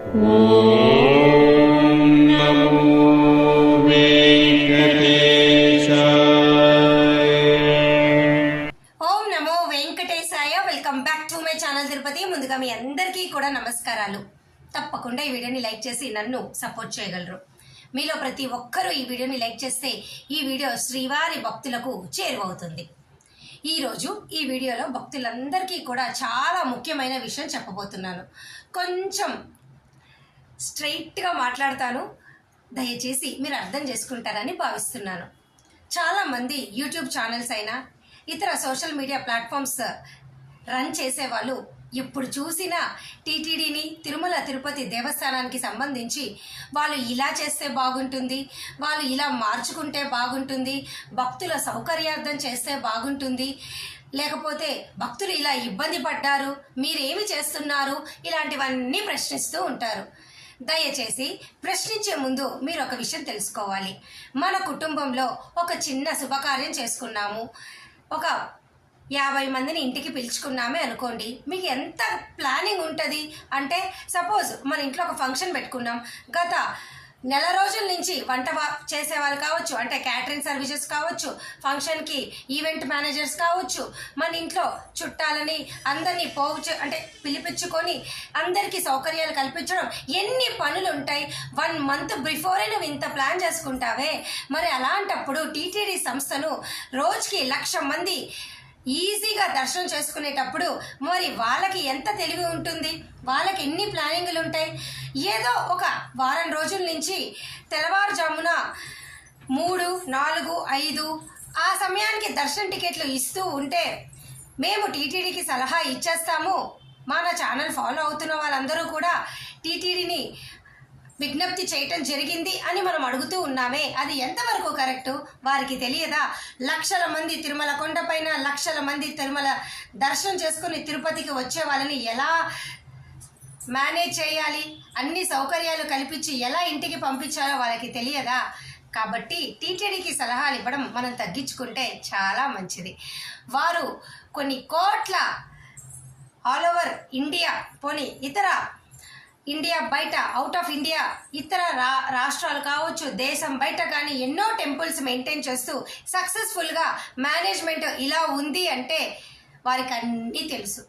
Welcome back to my channel Tirupati. ముందుగా మీ అందరికీ కూడా నమస్కారాలు. తప్పకుండా ఈ వీడియోని లైక్ చేసి నన్ను సపోర్ట్ చేయగలరు. మీలో ప్రతి ఒక్కరూ ఈ వీడియోని లైక్ చేస్తే ఈ వీడియో శ్రీవారి భక్తులకు చేరువవుతుంది. ఈరోజు ఈ వీడియోలో భక్తులందరికీ కూడా చాలా ముఖ్యమైన విషయం చెప్పబోతున్నాను. కొంచెం స్ట్రైట్గా మాట్లాడతాను, దయచేసి మీరు అర్థం చేసుకుంటారని భావిస్తున్నాను. చాలామంది యూట్యూబ్ ఛానల్స్ అయినా ఇతర సోషల్ మీడియా ప్లాట్ఫామ్స్ రన్ చేసేవాళ్ళు ఎప్పుడు చూసినా టీటీడీని, తిరుమల తిరుపతి దేవస్థానానికి సంబంధించి వాళ్ళు ఇలా చేస్తే బాగుంటుంది, వాళ్ళు ఇలా మార్చుకుంటే బాగుంటుంది, భక్తుల సౌకర్యార్థం చేస్తే బాగుంటుంది, లేకపోతే భక్తులు ఇలా ఇబ్బంది పడ్డారు, మీరేమి చేస్తున్నారు, ఇలాంటివన్నీ ప్రశ్నిస్తూ ఉంటారు. దయచేసి ప్రశ్నించే ముందు మీరు ఒక విషయం తెలుసుకోవాలి. మన కుటుంబంలో ఒక చిన్న శుభకార్యం చేసుకున్నాము, ఒక 50 మందిని ఇంటికి పిలుచుకున్నామే అనుకోండి, మీకు ఎంత ప్లానింగ్ ఉంటుంది అంటే, సపోజ్ మన ఇంట్లో ఒక ఫంక్షన్ పెట్టుకున్నాం, గత నెల రోజుల నుంచి వంట చేసేవాళ్ళు కావచ్చు, అంటే క్యాటరింగ్ సర్వీసెస్ కావచ్చు, ఫంక్షన్కి ఈవెంట్ మేనేజర్స్ కావచ్చు, మన ఇంట్లో చుట్టాలని అందరినీ అంటే పిలిపించుకొని అందరికీ సౌకర్యాలు కల్పించడం, ఎన్ని పనులు ఉంటాయి. 1 మంత్ బిఫోరే నువ్వు ఇంత ప్లాన్ చేసుకుంటావే. మరి అలాంటప్పుడు టీటీడీ సంస్థను రోజుకి 1,00,000 మంది ఈజీగా దర్శనం చేసుకునేటప్పుడు మరి వాళ్ళకి ఎంత తెలివి ఉంటుంది, వాళ్ళకి ఎన్ని ప్లానింగ్లు ఉంటాయి. ఏదో ఒక వారం రోజుల నుంచి తెల్లవారుజామున 3, 4, 5 ఆ సమయానికి దర్శనం టికెట్లు ఇస్తూ ఉంటే మేము టీటీడీకి సలహా ఇచ్చేస్తాము, మన ఛానల్ ఫాలో అవుతున్న వాళ్ళందరూ కూడా టీటీడీని విజ్ఞప్తి చేయటం జరిగింది అని మనం అడుగుతూ ఉన్నామే. అది ఎంతవరకు కరెక్టు వారికి తెలియదా? 1,00,000 మంది తిరుమల కొండపైన 1,00,000 మంది తిరుమల దర్శనం చేసుకుని తిరుపతికి వచ్చే వాళ్ళని ఎలా మేనేజ్ చేయాలి, అన్ని సౌకర్యాలు కల్పించి ఎలా ఇంటికి పంపించాలో వాళ్ళకి తెలియదా? కాబట్టి టీటీడీకి సలహాలు ఇవ్వడం మనం తగ్గించుకుంటే చాలా మంచిది. వారు కొన్ని కోట్ల ఆల్ ఓవర్ ఇండియా, పోనీ ఇతర ఇండియా బయట, అవుట్ ఆఫ్ ఇండియా ఇతర రాష్ట్రాలు కావచ్చు, దేశం బయట కానీ ఎన్నో టెంపుల్స్ మెయింటైన్ చేస్తూ సక్సెస్ఫుల్గా మేనేజ్మెంట్ ఇలా ఉంది అంటే వారికి అన్నీ తెలుసు.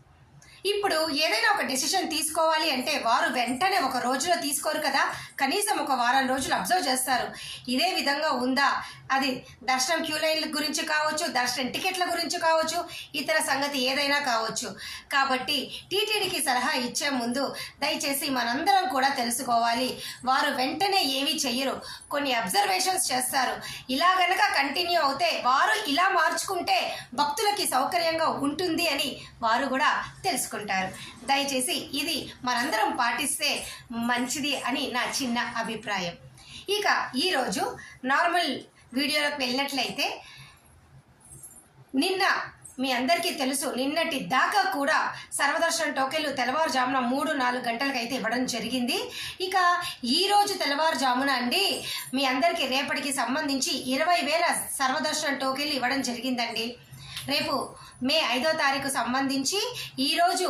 ఇప్పుడు ఏదైనా ఒక డెసిషన్ తీసుకోవాలి అంటే వారు వెంటనే ఒక రోజులో తీసుకోరు కదా, కనీసం ఒక వారం రోజులు అబ్జర్వ్ చేస్తారు. ఇదే విధంగా ఉందా, అది దర్శనం క్యూ లైన్ల గురించి కావచ్చు, దర్శనం టికెట్ల గురించి కావచ్చు, ఇతర సంగతి ఏదైనా కావచ్చు. కాబట్టి టీటీడీకి సలహా ఇచ్చే ముందు దయచేసి మనందరం కూడా తెలుసుకోవాలి. వారు వెంటనే ఏమీ చెయ్యరు, కొన్ని అబ్జర్వేషన్స్ చేస్తారు. ఇలా గనక కంటిన్యూ అవుతే వారు ఇలా మార్చుకుంటే భక్తులకి సౌకర్యంగా ఉంటుంది అని వారు కూడా తెలుసుకుంటారు. దయచేసి ఇది మనందరం పాటిస్తే మంచిది అని నా చిన్న అభిప్రాయం. ఇక ఈరోజు నార్మల్ వీడియోలోకి వెళ్ళినట్లయితే, నిన్న మీ అందరికీ తెలుసు, నిన్నటి దాకా కూడా సర్వదర్శన టోకెన్లు తెల్లవారుజామున 3-4 గంటలకైతే ఇవ్వడం జరిగింది. ఇక ఈరోజు తెల్లవారుజామున అండి మీ అందరికీ రేపటికి సంబంధించి 20,000 సర్వదర్శన టోకెన్లు ఇవ్వడం జరిగిందండి. రేపు మే 5వ తారీఖు సంబంధించి ఈరోజు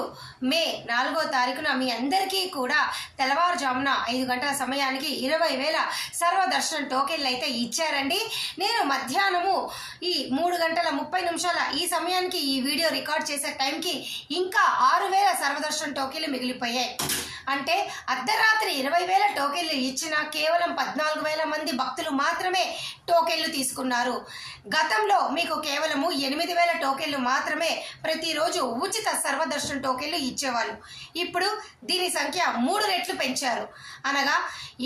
మే 4వ తారీఖున మీ అందరికీ కూడా తెల్లవారుజామున 5 గంటల సమయానికి 20,000 సర్వదర్శన టోకెన్లు అయితే ఇచ్చారండి. నేను మధ్యాహ్నము ఈ 3:30 ఈ సమయానికి ఈ వీడియో రికార్డ్ చేసే టైంకి ఇంకా 6,000 సర్వదర్శన టోకెన్లు మిగిలిపోయాయి. అంటే అర్ధరాత్రి 20,000 టోకెన్లు ఇచ్చిన కేవలం 14,000 మంది భక్తులు మాత్రమే టోకెన్లు తీసుకున్నారు. గతంలో మీకు కేవలము 8,000 టోకెన్లు మాత్రమే ప్రతిరోజు ఉచిత సర్వదర్శన టోకెన్లు ఇచ్చేవాళ్ళు. ఇప్పుడు దీని సంఖ్య 3 రెట్లు పెంచారు. అనగా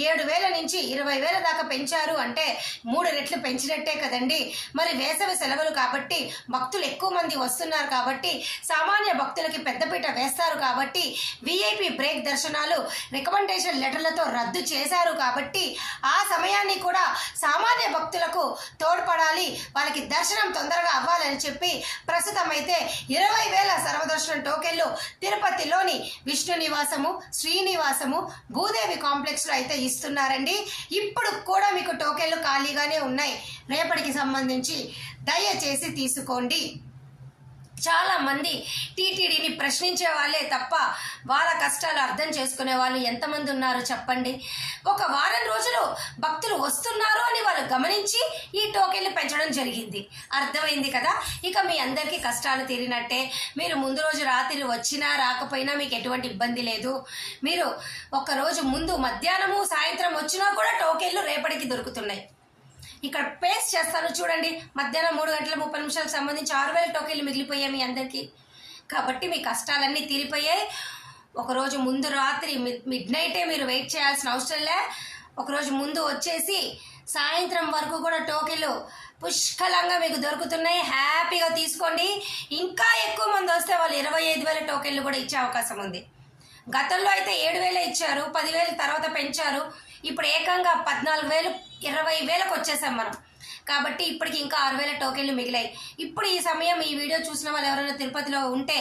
7,000 నుంచి 20,000 దాకా పెంచారు అంటే 3 రెట్లు పెంచినట్టే కదండి. మరి వేసవి సెలవులు కాబట్టి భక్తులు ఎక్కువ మంది వస్తున్నారు కాబట్టి సామాన్య భక్తులకి పెద్దపీట వేస్తారు కాబట్టి విఐపి బ్రేక్ దర్శనాలు రికమెండేషన్ లెటర్లతో రద్దు చేశారు కాబట్టి ఆ సమయాన్ని కూడా సామాన్య భక్తులకు తోడ్పడాలి, వాళ్ళకి దర్శనం తొందరగా అవ్వాలని చెప్పి ప్రస్తుతం అయితే 20,000 సర్వదర్శన టోకెన్లు తిరుపతిలోని విష్ణు నివాసము, శ్రీనివాసము, భూదేవి కాంప్లెక్స్లో అయితే ఇస్తున్నారండి. ఇప్పుడు కూడా మీకు టోకెన్లు ఖాళీగానే ఉన్నాయి. రేపటికి సంబంధించి దయచేసి తీసుకోండి. చాలా మంది టీటీడీని ప్రశ్నించే వాళ్ళే తప్ప వాళ్ళ కష్టాలు అర్థం చేసుకునే వాళ్ళు ఎంతమంది ఉన్నారు చెప్పండి. ఒక వారం రోజులు భక్తులు వస్తున్నారు అని వాళ్ళు గమనించి ఈ టోకెన్లు పెంచడం జరిగింది. అర్థమైంది కదా. ఇక మీ అందరికీ కష్టాలు తీరినట్టే. మీరు ముందు రోజు రాత్రి వచ్చినా రాకపోయినా మీకు ఎటువంటి ఇబ్బంది లేదు. మీరు ఒకరోజు ముందు మధ్యాహ్నము సాయంత్రం వచ్చినా కూడా టోకెన్లు రేపటికి దొరుకుతున్నాయి. ఇక్కడ పేస్ట్ చేస్తాను చూడండి. మధ్యాహ్నం 3:30 సంబంధించి 6,000 టోకెన్లు మిగిలిపోయాయి మీ అందరికీ. కాబట్టి మీ కష్టాలన్నీ తీరిపోయాయి. ఒకరోజు ముందు రాత్రి మిడ్ నైటే మీరు వెయిట్ చేయాల్సిన అవసరం లే. ఒకరోజు ముందు వచ్చేసి సాయంత్రం వరకు కూడా టోకెన్లు పుష్కలంగా మీకు దొరుకుతున్నాయి. హ్యాపీగా తీసుకోండి. ఇంకా ఎక్కువ మంది వస్తే వాళ్ళు 25,000 టోకెన్లు కూడా ఇచ్చే అవకాశం ఉంది. గతంలో అయితే 7,000 ఇచ్చారు, 10,000 తర్వాత పెంచారు. ఇప్పుడు ఏకంగా 14,000, 20,000కు వచ్చేసాం మనం. కాబట్టి ఇప్పటికి ఇంకా 6,000 టోకెన్లు మిగిలాయి. ఇప్పుడు ఈ సమయం ఈ వీడియో చూసిన వాళ్ళు ఎవరైనా తిరుపతిలో ఉంటే,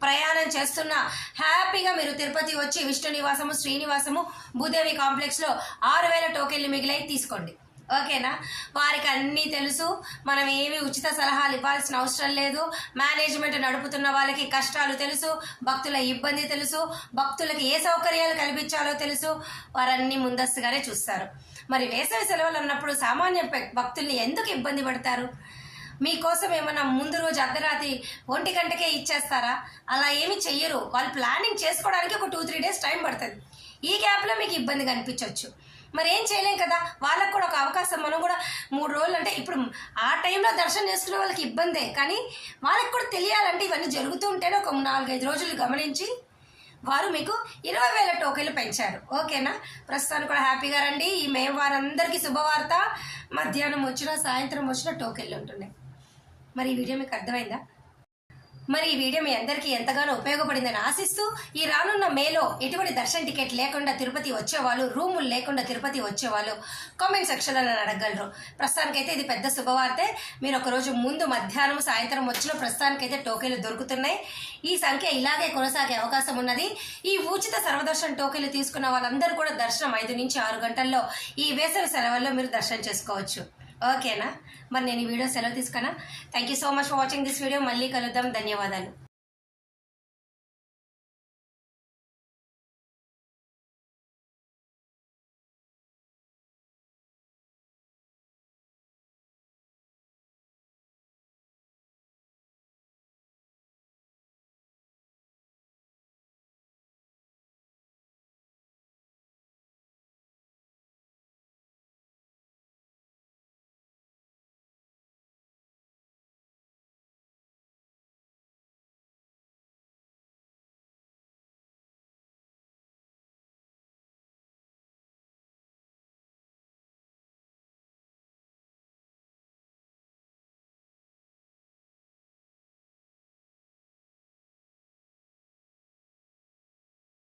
ప్రయాణం చేస్తున్నా హ్యాపీగా మీరు తిరుపతి వచ్చి విష్ణు నివాసము, శ్రీనివాసము, భూదేవి కాంప్లెక్స్లో 6,000 టోకెన్లు మిగిలాయి, తీసుకోండి. ఓకేనా. వారికి అన్నీ తెలుసు. మనం ఏమి ఉచిత సలహాలు ఇవ్వాల్సిన అవసరం లేదు. మేనేజ్మెంట్ నడుపుతున్న వాళ్ళకి కష్టాలు తెలుసు, భక్తుల ఇబ్బంది తెలుసు, భక్తులకి ఏ సౌకర్యాలు కల్పించాలో తెలుసు. వారన్నీ ముందస్తుగానే చూస్తారు. మరి వేసవి సెలవులు అన్నప్పుడు సామాన్య భక్తుల్ని ఎందుకు ఇబ్బంది పడతారు? మీకోసం ఏమన్నా ముందు రోజు అర్ధరాత్రి 1 గంటకే ఇచ్చేస్తారా? అలా ఏమి చెయ్యరు. వాళ్ళు ప్లానింగ్ చేసుకోవడానికి ఒక 2-3 డేస్ టైం పడుతుంది. ఈ గ్యాప్లో మీకు ఇబ్బంది కనిపించవచ్చు. మరి ఏం చేయలేం కదా. వాళ్ళకు కూడా ఒక అవకాశం. మనం కూడా 3 రోజులు అంటే ఇప్పుడు ఆ టైంలో దర్శనం చేసుకునే వాళ్ళకి ఇబ్బందే, కానీ వాళ్ళకి కూడా తెలియాలంటే ఇవన్నీ జరుగుతూ ఉంటేనే ఒక 4-5 రోజులు గమనించి వారు మీకు 20,000 టోకెన్లు పెంచారు. ఓకేనా. ప్రస్తుతానికి కూడా హ్యాపీగా రండి. ఈ మే వారందరికీ శుభవార్త. మధ్యాహ్నం వచ్చినా సాయంత్రం వచ్చినా టోకెన్లు ఉంటున్నాయి. మరి ఈ వీడియో మీకు అర్థమైందా? మరి ఈ వీడియో మీ అందరికీ ఎంతగానో ఉపయోగపడిందని ఆశిస్తూ, ఈ రానున్న మేలో ఎటువంటి దర్శన టికెట్ లేకుండా తిరుపతి వచ్చేవాళ్ళు, రూములు లేకుండా తిరుపతి వచ్చేవాళ్ళు కామెంట్ సెక్షన్లో నన్ను అడగలరు. ప్రస్తుతానికైతే ఇది పెద్ద శుభవార్తే. మీరు ఒకరోజు ముందు మధ్యాహ్నం సాయంత్రం వచ్చిన ప్రస్తుతానికైతే టోకెన్లు దొరుకుతున్నాయి. ఈ సంఖ్య ఇలాగే కొనసాగే అవకాశం ఉన్నది. ఈ ఉచిత సర్వదర్శన్ టోకెన్లు తీసుకున్న వాళ్ళందరూ కూడా దర్శనం 5 నుంచి 6 గంటల్లో ఈ వేసవి సెలవుల్లో మీరు దర్శనం చేసుకోవచ్చు. ఓకేనా. మరి నేను ఈ వీడియో సెలవు తీసుకున్నా. Thank you so much for watching this video. మళ్ళీ కలుద్దాం. ధన్యవాదాలు.